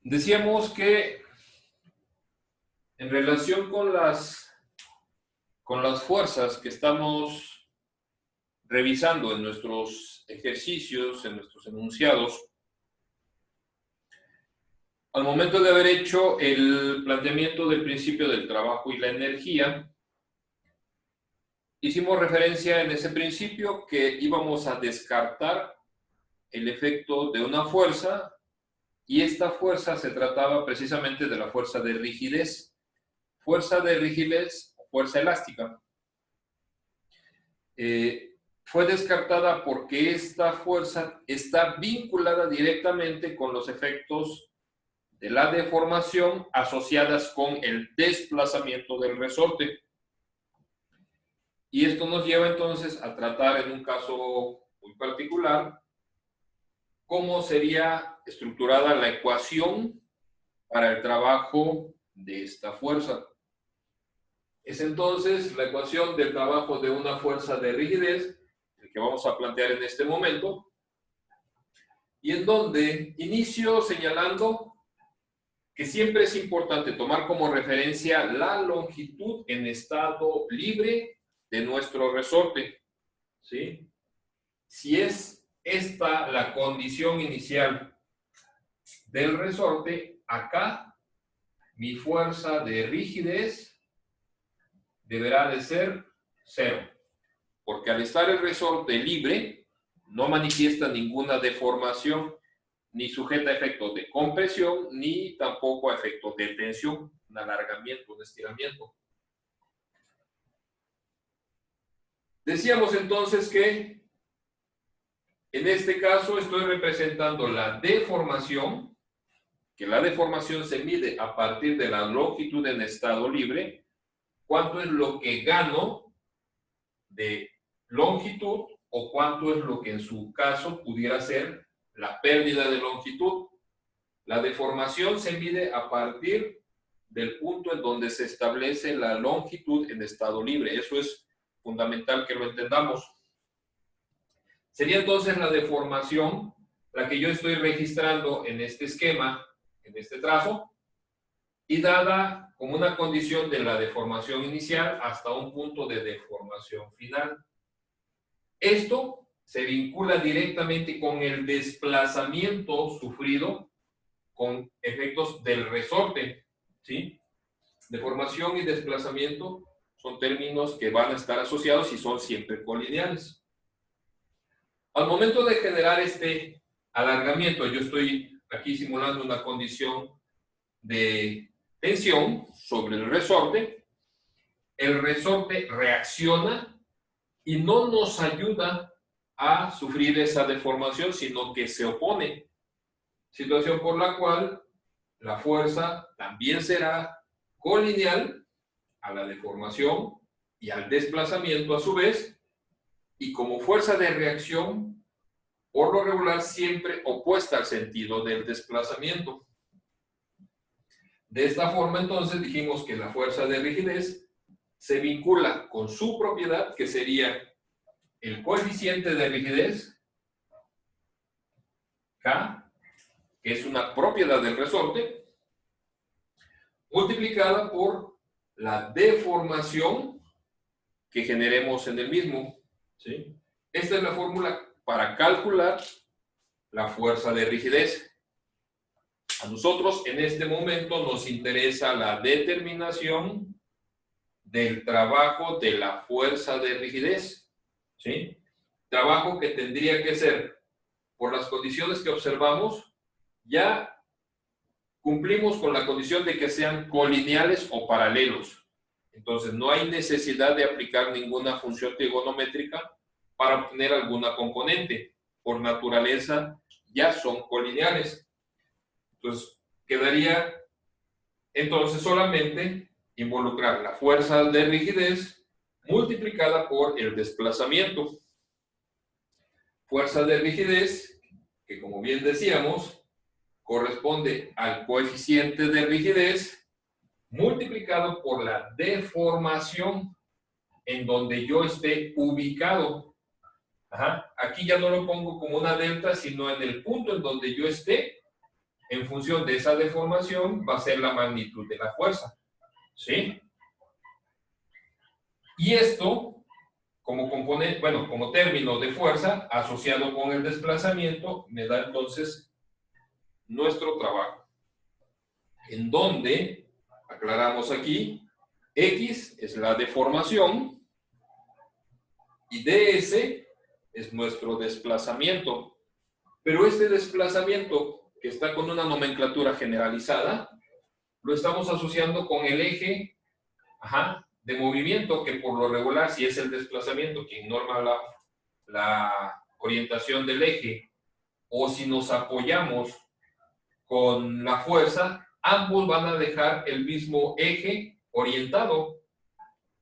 Decíamos que en relación con las fuerzas que estamos revisando en nuestros ejercicios, en nuestros enunciados, al momento de haber hecho el planteamiento del principio del trabajo y la energía, hicimos referencia en ese principio que íbamos a descartar el efecto de una fuerza, y esta fuerza se trataba precisamente de la fuerza de rigidez o fuerza elástica. Fue descartada porque esta fuerza está vinculada directamente con los efectos de la deformación asociadas con el desplazamiento del resorte. Y esto nos lleva entonces a tratar en un caso muy particular cómo sería estructurada la ecuación para el trabajo de esta fuerza. Es entonces la ecuación del trabajo de una fuerza de rigidez, el que vamos a plantear en este momento, y en donde inicio señalando que siempre es importante tomar como referencia la longitud en estado libre de nuestro resorte, ¿sí? Si es esta la condición inicial del resorte, acá mi fuerza de rigidez deberá de ser 0, porque al estar el resorte libre, no manifiesta ninguna deformación, ni sujeta a efectos de compresión, ni tampoco a efectos de tensión, un alargamiento, un estiramiento. Decíamos entonces que en este caso estoy representando la deformación, que la deformación se mide a partir de la longitud en estado libre, cuánto es lo que gano de longitud o cuánto es lo que en su caso pudiera ser la pérdida de longitud. La deformación se mide a partir del punto en donde se establece la longitud en estado libre. Eso es fundamental que lo entendamos. Sería entonces la deformación la que yo estoy registrando en este esquema, en este trazo, y dada como una condición de la deformación inicial hasta un punto de deformación final. Esto se vincula directamente con el desplazamiento sufrido con efectos del resorte, ¿sí? Deformación y desplazamiento son términos que van a estar asociados y son siempre colineales. Al momento de generar este alargamiento, yo estoy aquí simulando una condición de tensión sobre el resorte reacciona y no nos ayuda a sufrir esa deformación, sino que se opone. Situación por la cual la fuerza también será colineal a la deformación y al desplazamiento a su vez, y como fuerza de reacción, por lo regular siempre opuesta al sentido del desplazamiento. De esta forma entonces dijimos que la fuerza de rigidez se vincula con su propiedad, que sería el coeficiente de rigidez, K, que es una propiedad del resorte, multiplicada por la deformación que generemos en el mismo, ¿sí? Esta es la fórmula para calcular la fuerza de rigidez. A nosotros en este momento nos interesa la determinación del trabajo de la fuerza de rigidez, ¿sí? Trabajo que tendría que ser, por las condiciones que observamos, ya cumplimos con la condición de que sean colineales o paralelos. Entonces, no hay necesidad de aplicar ninguna función trigonométrica para obtener alguna componente. Por naturaleza, ya son colineales. Entonces, quedaría entonces solamente involucrar la fuerza de rigidez multiplicada por el desplazamiento. Fuerza de rigidez, que como bien decíamos, corresponde al coeficiente de rigidez multiplicado por la deformación en donde yo esté ubicado. Aquí ya no lo pongo como una delta, sino en el punto en donde yo esté en función de esa deformación va a ser la magnitud de la fuerza. ¿Sí? Y esto, como componente, bueno, como término de fuerza asociado con el desplazamiento, me da entonces nuestro trabajo. En donde, aclaramos aquí, X es la deformación y ds es nuestro desplazamiento. Pero este desplazamiento, que está con una nomenclatura generalizada, lo estamos asociando con el eje de movimiento, que por lo regular, si es el desplazamiento quien norma la orientación del eje, o si nos apoyamos con la fuerza, ambos van a dejar el mismo eje orientado.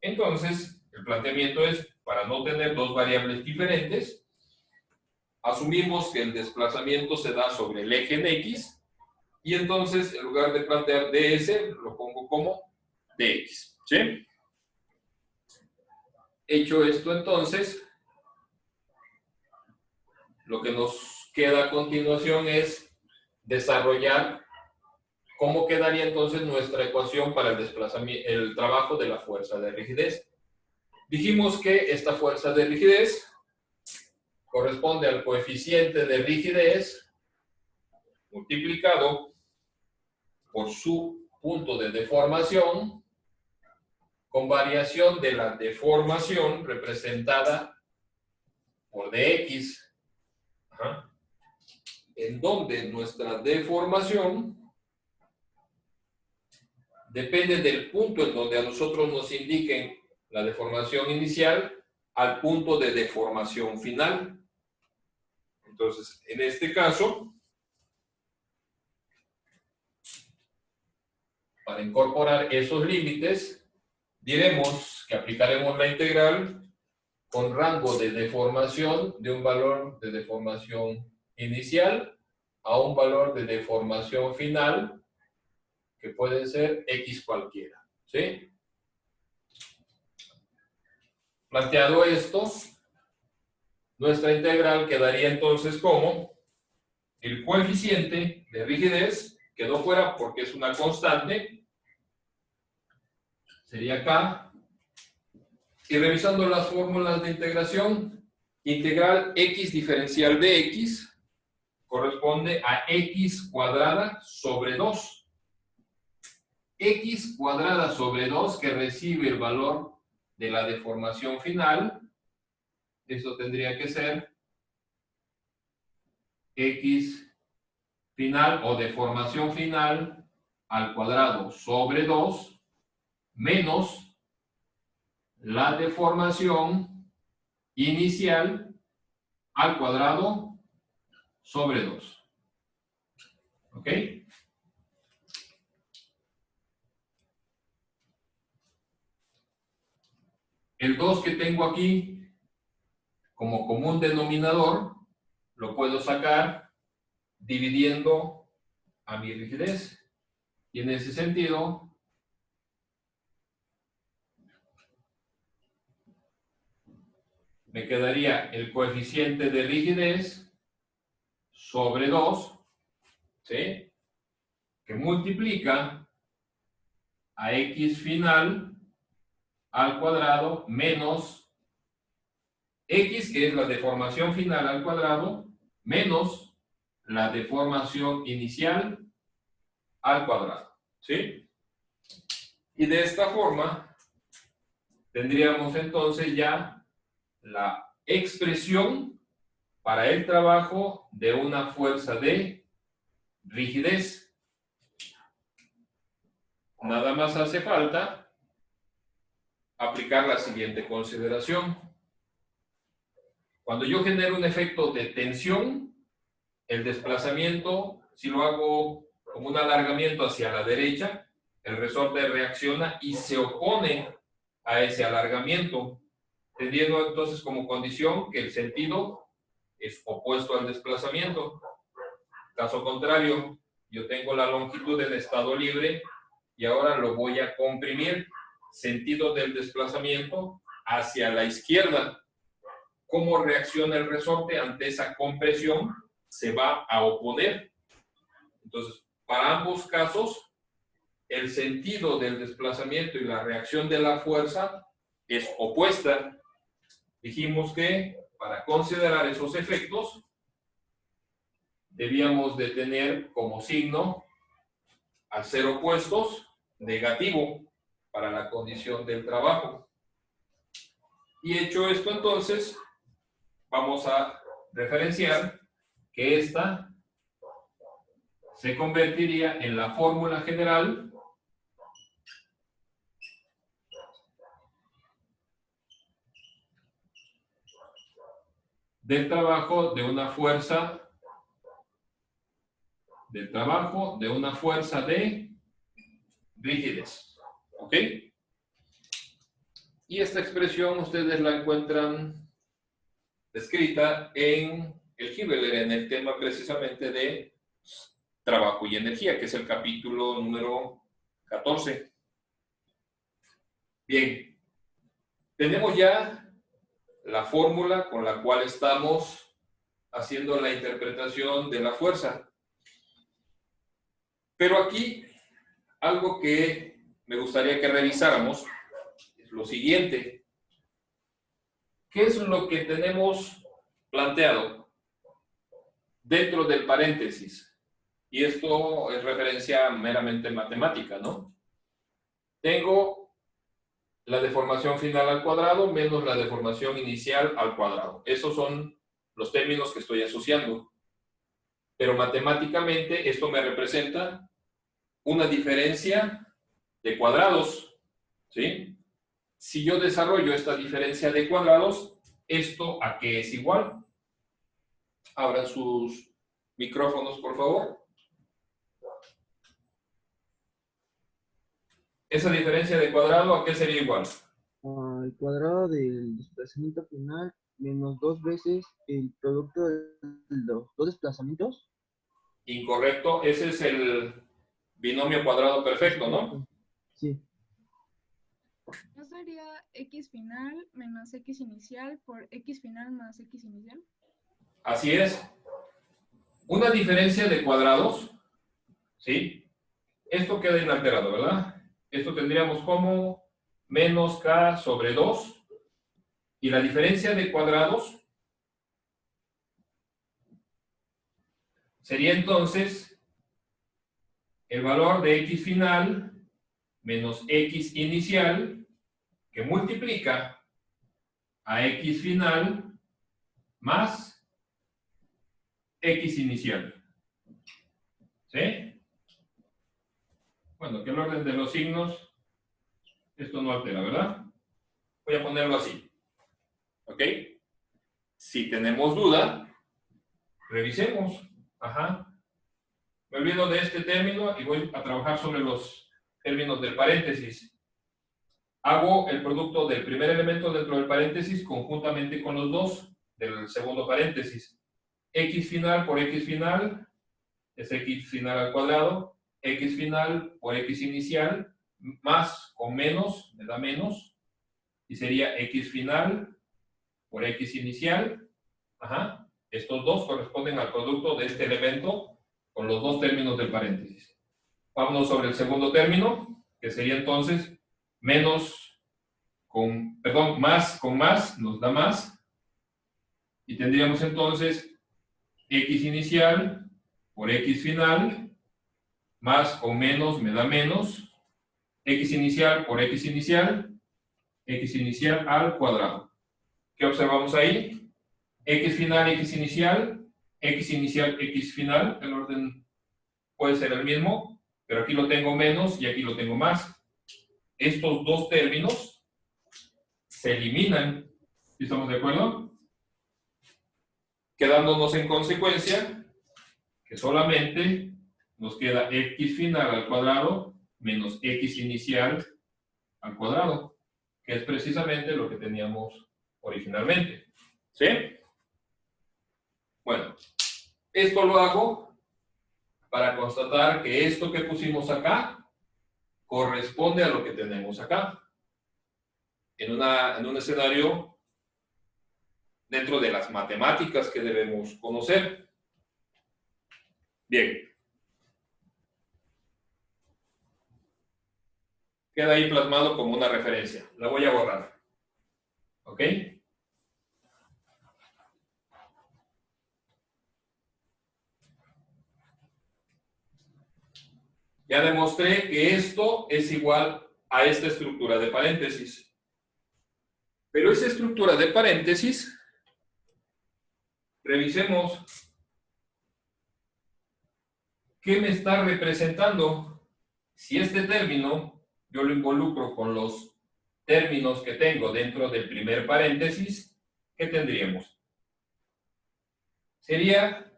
Entonces, el planteamiento es, para no tener dos variables diferentes, asumimos que el desplazamiento se da sobre el eje en X, y entonces, en lugar de plantear ds, lo pongo como dx. ¿Sí? Hecho esto, entonces, lo que nos queda a continuación es desarrollar cómo quedaría entonces nuestra ecuación para el desplazamiento, el trabajo de la fuerza de rigidez. Dijimos que esta fuerza de rigidez corresponde al coeficiente de rigidez multiplicado por su punto de deformación con variación de la deformación representada por dx, en donde nuestra deformación depende del punto en donde a nosotros nos indiquen la deformación inicial al punto de deformación final. Entonces, en este caso, para incorporar esos límites, diremos que aplicaremos la integral con rango de deformación de un valor de deformación inicial a un valor de deformación final, que puede ser X cualquiera. ¿Sí? Planteado esto, nuestra integral quedaría entonces como el coeficiente de rigidez, quedó fuera porque es una constante, sería K, y revisando las fórmulas de integración, integral X diferencial de X corresponde a X cuadrada sobre 2. X cuadrada sobre 2 que recibe el valor de la deformación final, eso tendría que ser X final o deformación final al cuadrado sobre 2 menos la deformación inicial al cuadrado sobre 2. ¿Ok? El 2 que tengo aquí como común denominador lo puedo sacar dividiendo a mi rigidez. Y en ese sentido, me quedaría el coeficiente de rigidez sobre 2, ¿sí? Que multiplica a X final al cuadrado menos X, que es la deformación final al cuadrado, menos la deformación inicial al cuadrado. ¿Sí? Y de esta forma tendríamos entonces ya la expresión para el trabajo de una fuerza de rigidez. Nada más hace falta aplicar la siguiente consideración. Cuando yo genero un efecto de tensión, el desplazamiento, si lo hago como un alargamiento hacia la derecha, el resorte reacciona y se opone a ese alargamiento, teniendo entonces como condición que el sentido es opuesto al desplazamiento. Caso contrario, yo tengo la longitud en estado libre y ahora lo voy a comprimir, sentido del desplazamiento hacia la izquierda. ¿Cómo reacciona el resorte ante esa compresión? Se va a oponer. Entonces, para ambos casos, el sentido del desplazamiento y la reacción de la fuerza es opuesta. Dijimos que para considerar esos efectos, debíamos de tener como signo, al ser opuestos, negativo para la condición del trabajo. Y hecho esto, entonces, vamos a referenciar que esta se convertiría en la fórmula general del trabajo de una fuerza de rigidez. ¿Ok? Y esta expresión ustedes la encuentran descrita en el Hibbeler, en el tema precisamente de trabajo y energía, que es el capítulo número 14. Bien, tenemos ya la fórmula con la cual estamos haciendo la interpretación de la fuerza. Pero aquí, algo que me gustaría que revisáramos es lo siguiente. ¿Qué es lo que tenemos planteado dentro del paréntesis? Y esto es referencia meramente matemática, ¿no? Tengo la deformación final al cuadrado menos la deformación inicial al cuadrado. Esos son los términos que estoy asociando. Pero matemáticamente esto me representa una diferencia de cuadrados, ¿sí? Si yo desarrollo esta diferencia de cuadrados, ¿esto a qué es igual? Abran sus micrófonos, por favor. ¿Esa diferencia de cuadrado a qué sería igual? Al cuadrado del desplazamiento final menos 2 veces el producto de los dos desplazamientos. Incorrecto, ese es el binomio cuadrado perfecto, ¿no? Sí. ¿No sería x final menos x inicial por x final más x inicial? Así es. Una diferencia de cuadrados, ¿sí? Esto queda inalterado, ¿verdad? Esto tendríamos como menos k sobre 2. Y la diferencia de cuadrados sería entonces el valor de x final menos x inicial que multiplica a x final más x inicial. ¿Sí? Bueno, que el orden de los signos, esto no altera, ¿verdad? Voy a ponerlo así. ¿Ok? Si tenemos duda, revisemos. Ajá. Me olvido de este término y voy a trabajar sobre los términos del paréntesis. Hago el producto del primer elemento dentro del paréntesis conjuntamente con los dos del segundo paréntesis. X final por X final es X final al cuadrado. X final por X inicial, más o menos, me da menos. Y sería X final por X inicial. Ajá. Estos dos corresponden al producto de este elemento con los dos términos del paréntesis. Vámonos sobre el segundo término, que sería entonces menos con, perdón, más con más, nos da más. Y tendríamos entonces X inicial por X final, más o menos me da menos. X inicial por X inicial al cuadrado. ¿Qué observamos ahí? X final, X inicial, X final, el orden puede ser el mismo, pero aquí lo tengo menos y aquí lo tengo más. Estos dos términos se eliminan. ¿Sí estamos de acuerdo? Quedándonos en consecuencia que solamente nos queda X final al cuadrado menos X inicial al cuadrado, que es precisamente lo que teníamos originalmente. ¿Sí? Bueno, esto lo hago para constatar que esto que pusimos acá corresponde a lo que tenemos acá. En un escenario dentro de las matemáticas que debemos conocer. Bien. queda ahí plasmado como una referencia. La voy a borrar. ¿Ok? Ya demostré que esto es igual a esta estructura de paréntesis. Pero esa estructura de paréntesis, revisemos qué me está representando. Si este término yo lo involucro con los términos que tengo dentro del primer paréntesis, ¿qué tendríamos? Sería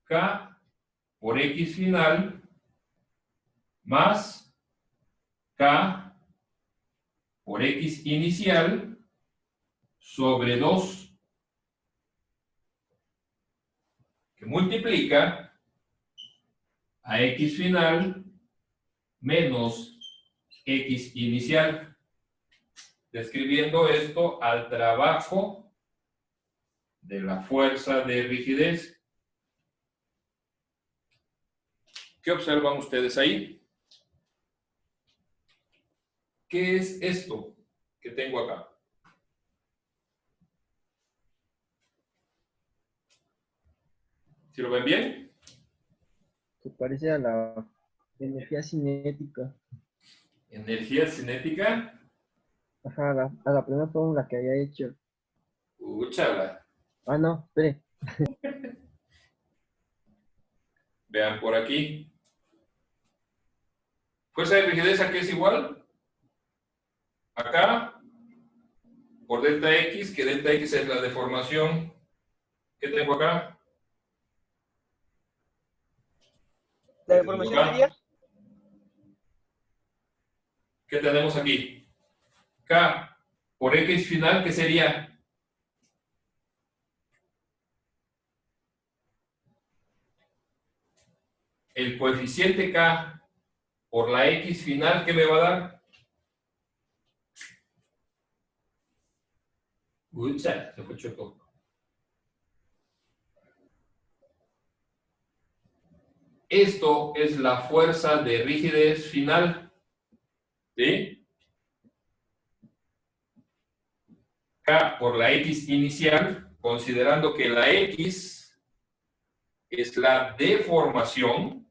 K por X final más K por X inicial sobre 2, que multiplica a X final menos X inicial, describiendo esto al trabajo de la fuerza de rigidez. ¿Qué observan ustedes ahí? ¿Qué es esto que tengo acá? ¿Sí lo ven bien? Se parece a la energía cinética. Energía cinética. Ajá, a la primera fórmula que había hecho. Úchala. Ah, no, espere. Vean por aquí. Fuerza de rigidez, ¿a qué es igual? Acá, por delta X, que delta X es la deformación. ¿Qué tengo acá? La deformación media. ¿Qué tenemos aquí? K por X final, ¿qué sería? El coeficiente K por la X final, ¿qué me va a dar? Ucha, se fue choco. Esto es la fuerza de rigidez final. ¿Sí? K por la X inicial, considerando que la X es la deformación,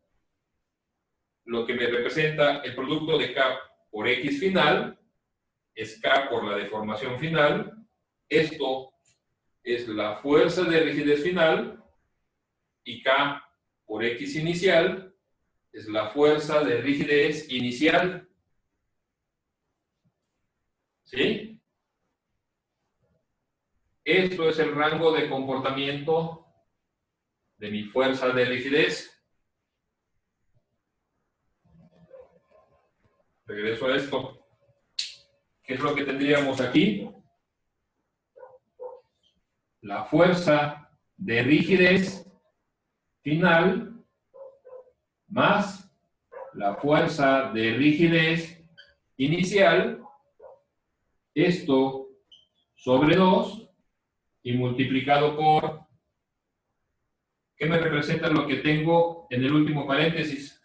lo que me representa el producto de K por X final, es K por la deformación final. Esto es la fuerza de rigidez final, y K por X inicial es la fuerza de rigidez inicial. ¿Sí? Esto es el rango de comportamiento de mi fuerza de rigidez. Regreso a esto. ¿Qué es lo que tendríamos aquí? La fuerza de rigidez final más la fuerza de rigidez inicial, esto sobre 2 y multiplicado por, ¿qué me representa lo que tengo en el último paréntesis?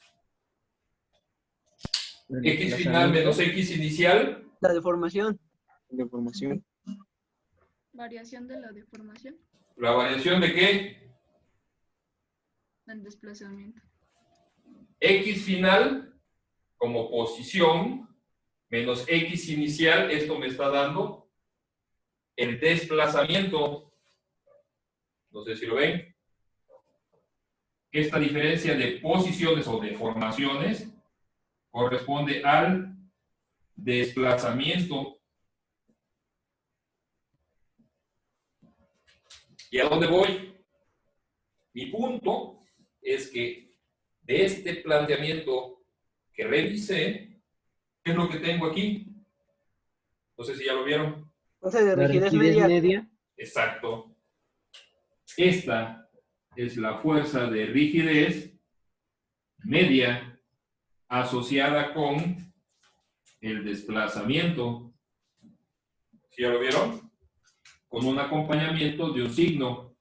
X final menos X inicial. La deformación. Deformación. Variación de la deformación, ¿La variación de qué? del desplazamiento. X final como posición menos X inicial, esto me está dando el desplazamiento. No sé si lo ven. Esta diferencia de posiciones o deformaciones corresponde al desplazamiento. ¿Y a dónde voy? Mi punto es que de este planteamiento que revisé, ¿qué es lo que tengo aquí? No sé si ya lo vieron. Fuerza de La rigidez rigidez media. media. Exacto. Esta es la fuerza de rigidez media asociada con el desplazamiento. ¿Sí ya lo vieron? Con un acompañamiento de un signo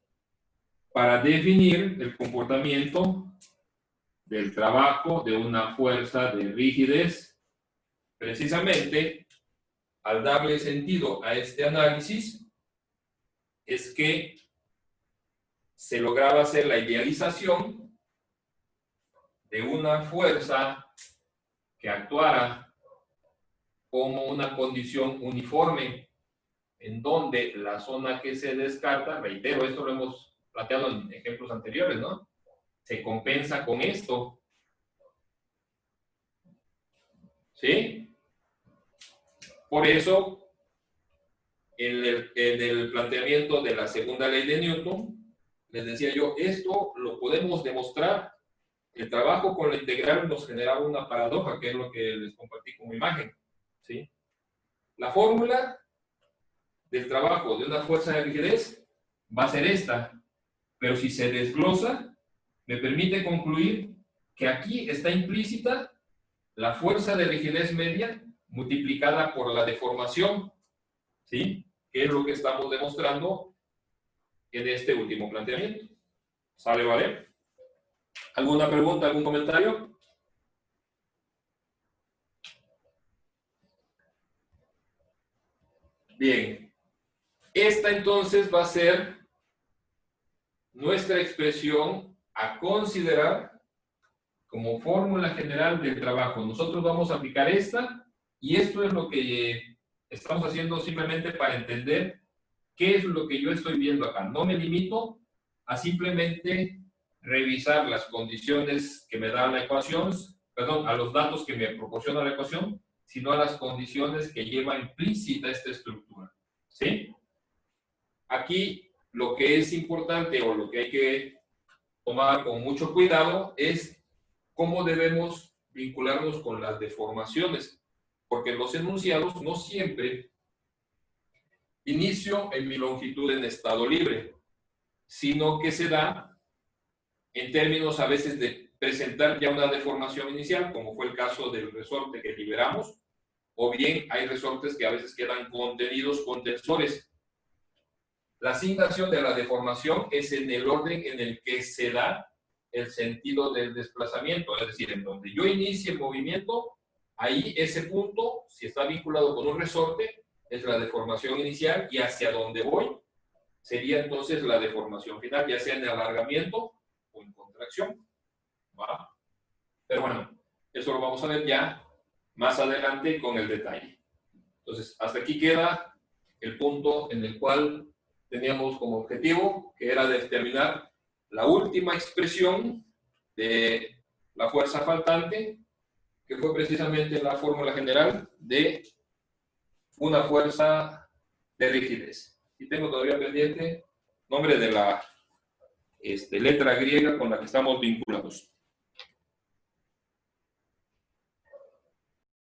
para definir el comportamiento del trabajo de una fuerza de rigidez precisamente, al darle sentido a este análisis, es que se lograba hacer la idealización de una fuerza que actuara como una condición uniforme, en donde la zona que se descarta, reitero, esto lo hemos planteado en ejemplos anteriores, ¿no? Se compensa con esto. ¿Sí? Por eso, en el planteamiento de la segunda ley de Newton, les decía yo, esto lo podemos demostrar. El trabajo con la integral nos generaba una paradoja, que es lo que les compartí como imagen. ¿Sí? La fórmula del trabajo de una fuerza de rigidez va a ser esta, pero si se desglosa, me permite concluir que aquí está implícita la fuerza de rigidez media multiplicada por la deformación, ¿sí? Que es lo que estamos demostrando en este último planteamiento. ¿Sale, vale? ¿Alguna pregunta, algún comentario? Bien. Esta entonces va a ser nuestra expresión a considerar como fórmula general del trabajo. Nosotros vamos a aplicar esta y esto es lo que estamos haciendo simplemente para entender qué es lo que yo estoy viendo acá. No me limito a simplemente revisar las condiciones que me da la ecuación, perdón, a los datos que me proporciona la ecuación, sino a las condiciones que lleva implícita esta estructura. ¿Sí? Aquí lo que es importante o lo que hay que tomar con mucho cuidado es cómo debemos vincularnos con las deformaciones, porque los enunciados no siempre inicio en mi longitud en estado libre, sino que se da en términos a veces de presentar ya una deformación inicial, como fue el caso del resorte que liberamos, o bien hay resortes que a veces quedan contenidos con tensores. La asignación de la deformación es en el orden en el que se da el sentido del desplazamiento, es decir, en donde yo inicie el movimiento, ahí ese punto, si está vinculado con un resorte, es la deformación inicial, y hacia donde voy sería entonces la deformación final, ya sea en alargamiento o en contracción. ¿Va? Pero bueno, eso lo vamos a ver ya más adelante con el detalle. Entonces, hasta aquí queda el punto en el cual teníamos como objetivo, que era determinar la última expresión de la fuerza faltante, que fue precisamente la fórmula general de una fuerza de rigidez. Y tengo todavía pendiente nombre de la letra griega con la que estamos vinculados.